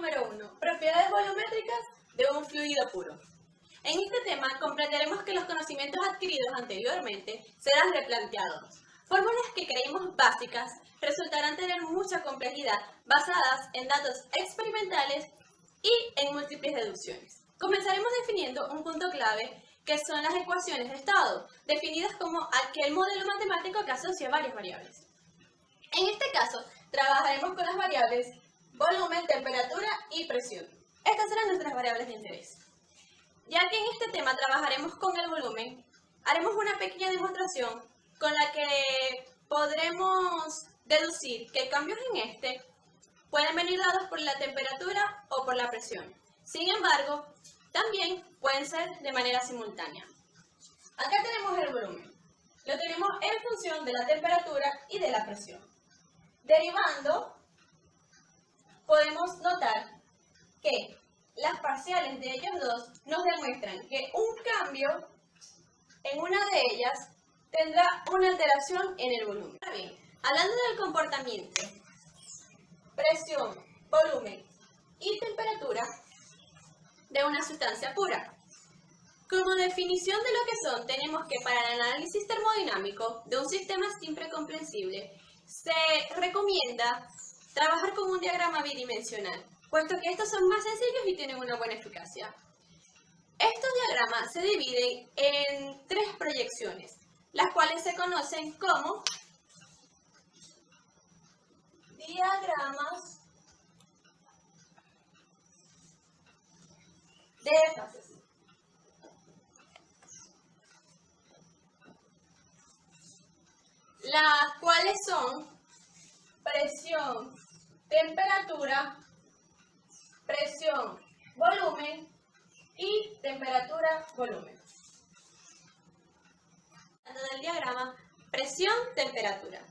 Número 1. Propiedades volumétricas de un fluido puro. En este tema comprenderemos que los conocimientos adquiridos anteriormente serán replanteados. Fórmulas que creímos básicas resultarán tener mucha complejidad basadas en datos experimentales y en múltiples deducciones. Comenzaremos definiendo un punto clave que son las ecuaciones de estado, definidas como aquel modelo matemático que asocia varias variables. En este caso, trabajaremos con las variables volumen, temperatura y presión. Estas serán nuestras variables de interés. Ya que en este tema trabajaremos con el volumen, haremos una pequeña demostración con la que podremos deducir que cambios en este pueden venir dados por la temperatura o por la presión. Sin embargo, también pueden ser de manera simultánea. Acá tenemos el volumen. Lo tenemos en función de la temperatura y de la presión. Derivando, podemos notar que las parciales de ellos dos nos demuestran que un cambio en una de ellas tendrá una alteración en el volumen. Ahora bien, hablando del comportamiento, presión, volumen y temperatura de una sustancia pura. Como definición de lo que son, tenemos que para el análisis termodinámico de un sistema simple comprensible, se recomienda trabajar con un diagrama bidimensional, puesto que estos son más sencillos y tienen una buena eficacia. Estos diagramas se dividen en tres proyecciones, las cuales se conocen como diagramas de fases. Las cuales son presión, temperatura, presión, volumen y temperatura, volumen. Hablando del diagrama, presión, temperatura.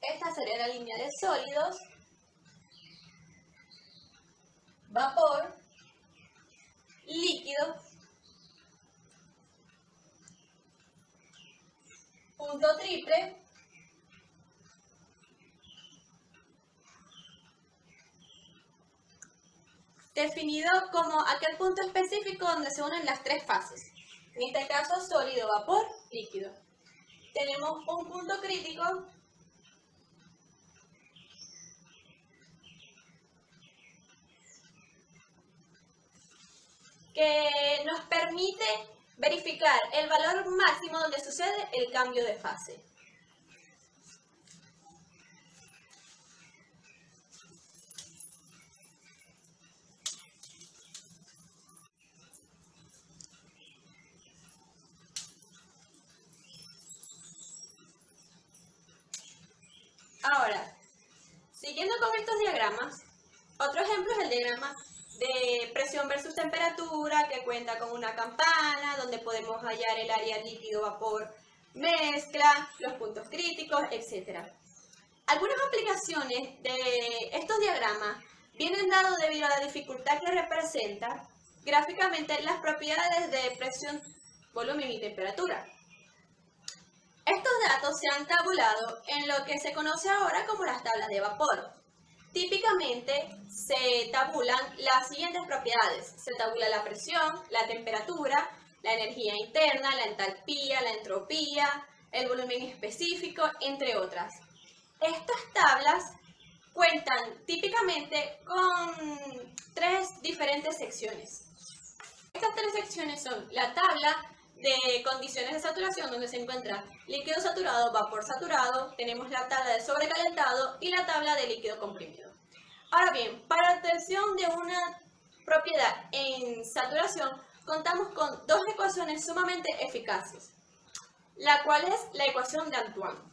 Esta sería la línea de sólidos, vapor, líquido, punto triple, definido como aquel punto específico donde se unen las tres fases. En este caso, sólido, vapor, líquido. Tenemos un punto crítico que nos permite verificar el valor máximo donde sucede el cambio de fase. Ahora, siguiendo con estos diagramas, otro ejemplo es el diagrama de presión versus temperatura, que cuenta con una campana, donde podemos hallar el área líquido, vapor, mezcla, los puntos críticos, etc. Algunas aplicaciones de estos diagramas vienen dados debido a la dificultad que representa gráficamente las propiedades de presión, volumen y temperatura. Estos datos se han tabulado en lo que se conoce ahora como las tablas de vapor. Típicamente se tabulan las siguientes propiedades. Se tabula la presión, la temperatura, la energía interna, la entalpía, la entropía, el volumen específico, entre otras. Estas tablas cuentan típicamente con tres diferentes secciones. Estas tres secciones son la tabla de condiciones de saturación, donde se encuentra líquido saturado, vapor saturado, tenemos la tabla de sobrecalentado y la tabla de líquido comprimido. Ahora bien, para obtención de una propiedad en saturación, contamos con dos ecuaciones sumamente eficaces, la cual es la ecuación de Antoine.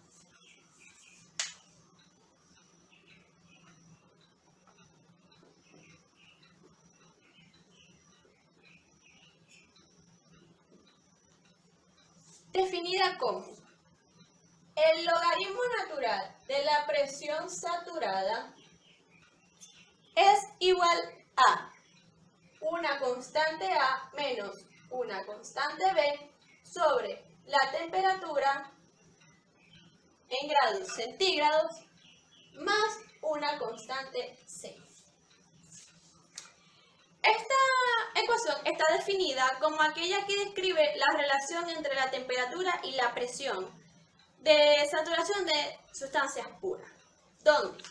Definida como el logaritmo natural de la presión saturada es igual a una constante A menos una constante B sobre la temperatura en grados centígrados más una constante C. Esta ecuación está definida como aquella que describe la relación entre la temperatura y la presión de saturación de sustancias puras, donde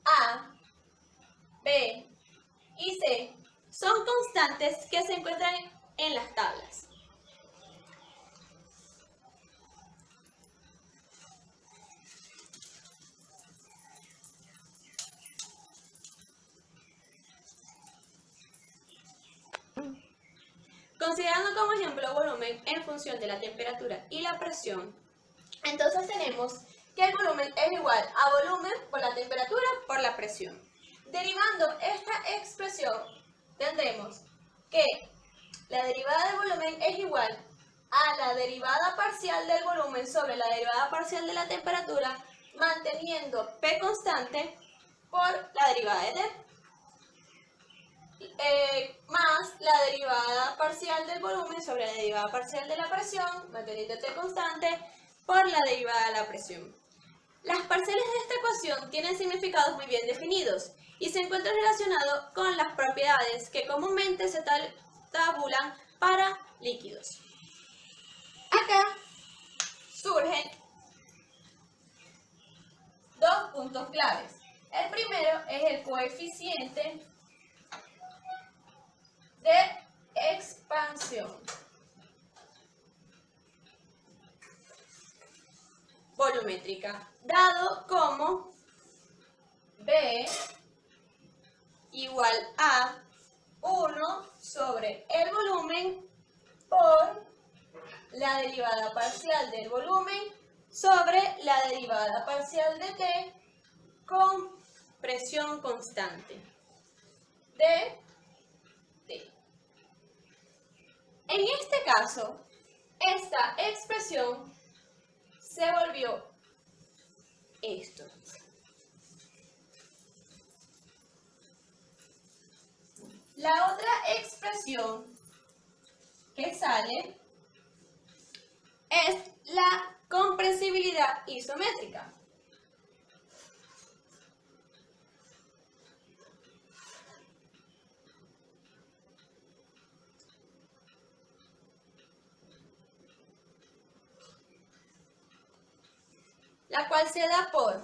A, B y C son constantes que se encuentran en las tablas. Considerando como ejemplo volumen en función de la temperatura y la presión, entonces tenemos que el volumen es igual a volumen por la temperatura por la presión. Derivando esta expresión, tendremos que la derivada del volumen es igual a la derivada parcial del volumen sobre la derivada parcial de la temperatura, manteniendo P constante por la derivada de T. Más la derivada parcial del volumen sobre la derivada parcial de la presión, manteniendo T constante, por la derivada de la presión. Las parciales de esta ecuación tienen significados muy bien definidos y se encuentran relacionados con las propiedades que comúnmente se tabulan para líquidos. Acá surgen dos puntos claves. El primero es el coeficiente de expansión volumétrica, dado como B igual a 1 sobre el volumen por la derivada parcial del volumen sobre la derivada parcial de T con presión constante de T. En este caso, esta expresión se volvió esto. La otra expresión que sale es la comprensibilidad isométrica. La cual se da por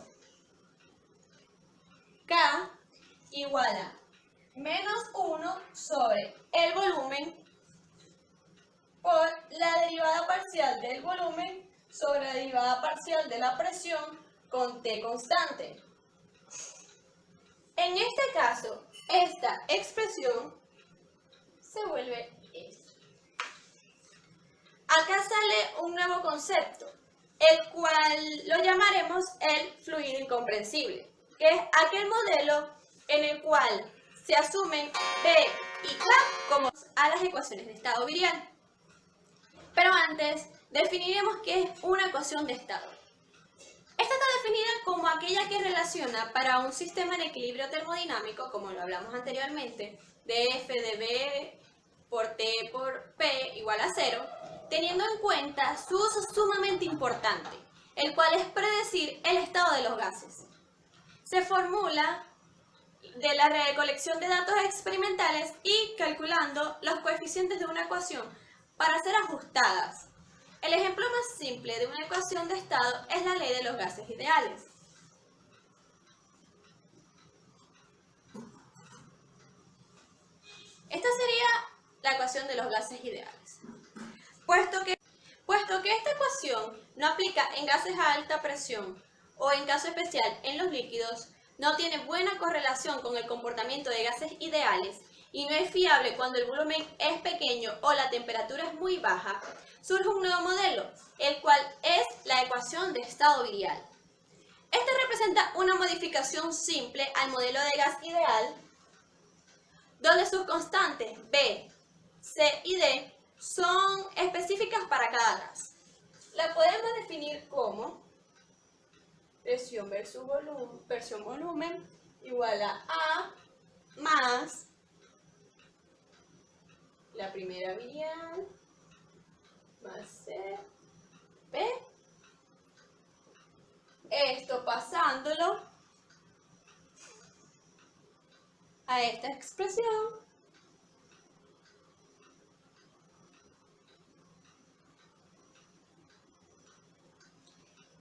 K igual a menos 1 sobre el volumen por la derivada parcial del volumen sobre la derivada parcial de la presión con T constante. En este caso, esta expresión se vuelve esto. Acá sale un nuevo concepto, el cual lo llamaremos el fluido incomprensible, que es aquel modelo en el cual se asumen P y K como a las ecuaciones de estado virial. Pero antes, definiremos qué es una ecuación de estado. Esta está definida como aquella que relaciona para un sistema en equilibrio termodinámico, como lo hablamos anteriormente, de F de B por T por P igual a 0, teniendo en cuenta su uso sumamente importante, el cual es predecir el estado de los gases. Se formula de la recolección de datos experimentales y calculando los coeficientes de una ecuación para ser ajustadas. El ejemplo más simple de una ecuación de estado es la ley de los gases ideales. Esta sería la ecuación de los gases ideales. Puesto que esta ecuación no aplica en gases a alta presión o en caso especial en los líquidos, no tiene buena correlación con el comportamiento de gases ideales y no es fiable cuando el volumen es pequeño o la temperatura es muy baja, surge un nuevo modelo, el cual es la ecuación de estado virial. Este representa una modificación simple al modelo de gas ideal, donde sus constantes B, C y D son específicas para cada gas. La podemos definir como presión versus volumen igual a más la primera virial va a ser P. Esto pasándolo a esta expresión.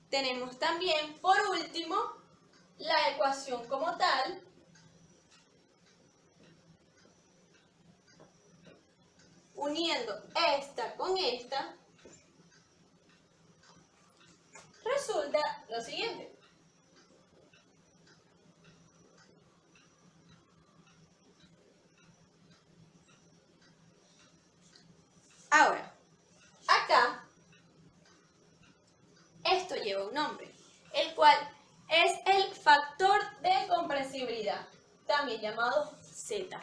Tenemos también, por último, la ecuación como tal, uniendo esta con esta, resulta lo siguiente. Ahora, acá, esto lleva un nombre, el cual es el factor de compresibilidad, también llamado Z.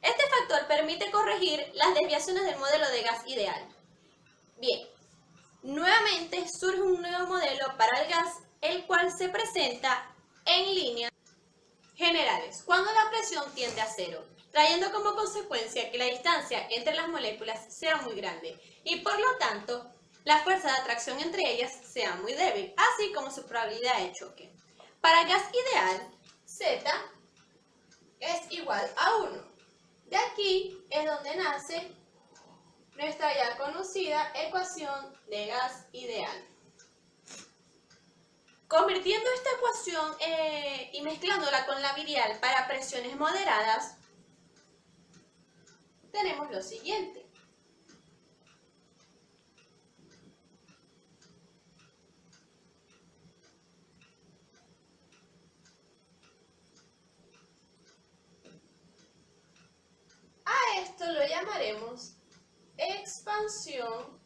Este factor permite corregir las desviaciones del modelo de gas ideal. Bien, nuevamente surge un nuevo modelo para el gas, el cual se presenta en líneas generales, cuando la presión tiende a cero, trayendo como consecuencia que la distancia entre las moléculas sea muy grande y por lo tanto la fuerza de atracción entre ellas sea muy débil, así como su probabilidad de choque. Para el gas ideal, Z es igual a 1. De aquí es donde nace nuestra ya conocida ecuación de gas ideal. Convirtiendo esta ecuación y mezclándola con la virial para presiones moderadas, tenemos lo siguiente. A esto lo llamaremos expansión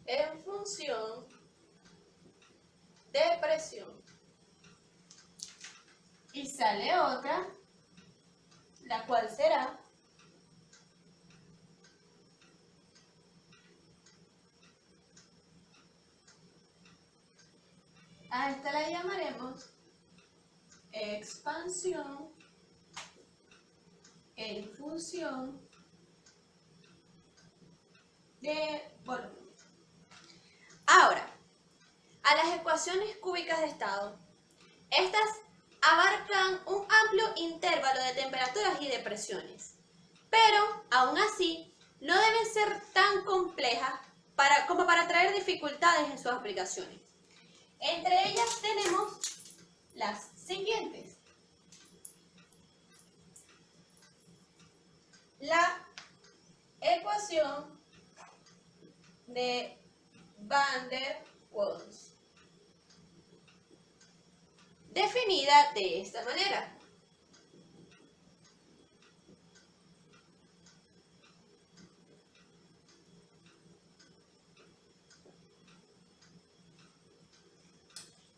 en función de presión. Y sale otra, la cual será a esta la llamaremos expansión en función de volumen. Ahora, a las ecuaciones cúbicas de estado, estas abarcan un amplio intervalo de temperaturas y de presiones, pero aún así no deben ser tan complejas como para traer dificultades en sus aplicaciones. Entre ellas tenemos las siguientes. La ecuación de Van der Waals, definida de esta manera.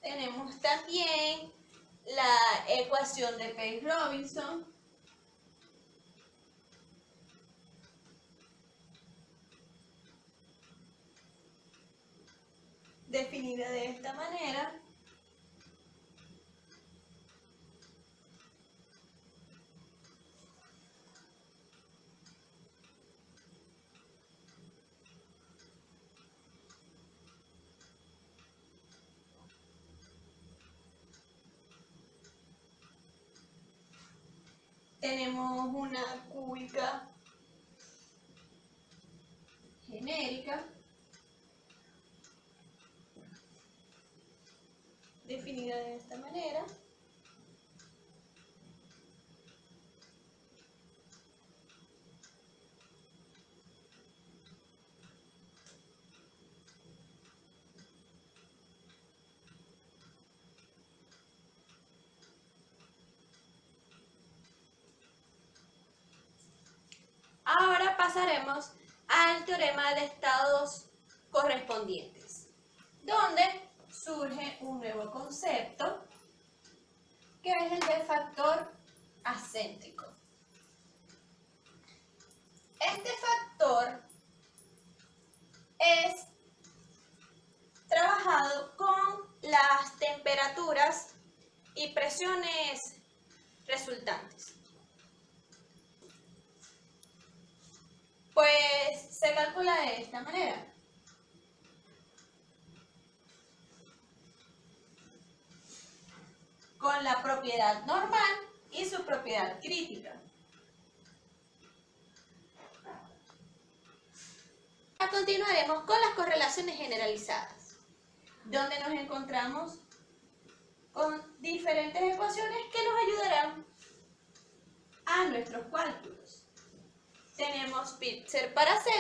Tenemos también la ecuación de Page-Robinson, definida de esta manera. Tenemos una cúbica genérica, definida de esta manera. Ahora pasaremos al teorema de estados correspondientes, donde surge un nuevo concepto que es el del factor acéntrico. Este factor es trabajado con las temperaturas y presiones resultantes. se calcula de esta manera. Con la propiedad normal y su propiedad crítica. Continuaremos con las correlaciones generalizadas, donde nos encontramos con diferentes ecuaciones que nos ayudarán a nuestros cálculos. Tenemos Pitzer para Z,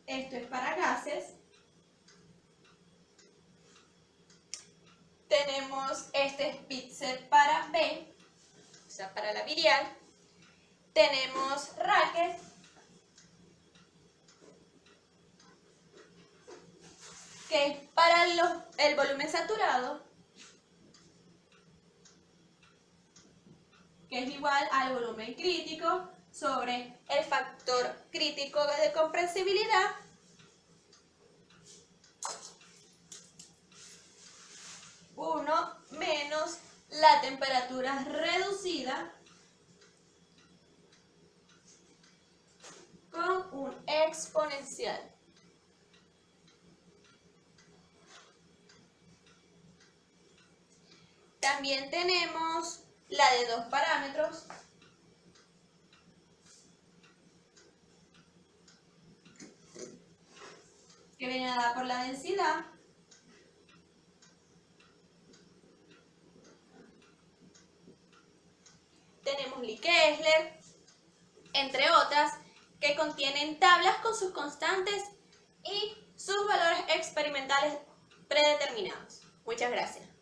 esto es para gases. Tenemos este es Pitzer para B, o sea, para la virial. Tenemos Racket, que es para el volumen saturado, que es igual al volumen crítico sobre el factor crítico de compresibilidad, uno menos la temperatura reducida con un exponencial. También tenemos la de 2 parámetros, que viene dada por la densidad. Tenemos Lee-Kessler, entre otras, que contienen tablas con sus constantes y sus valores experimentales predeterminados. Muchas gracias.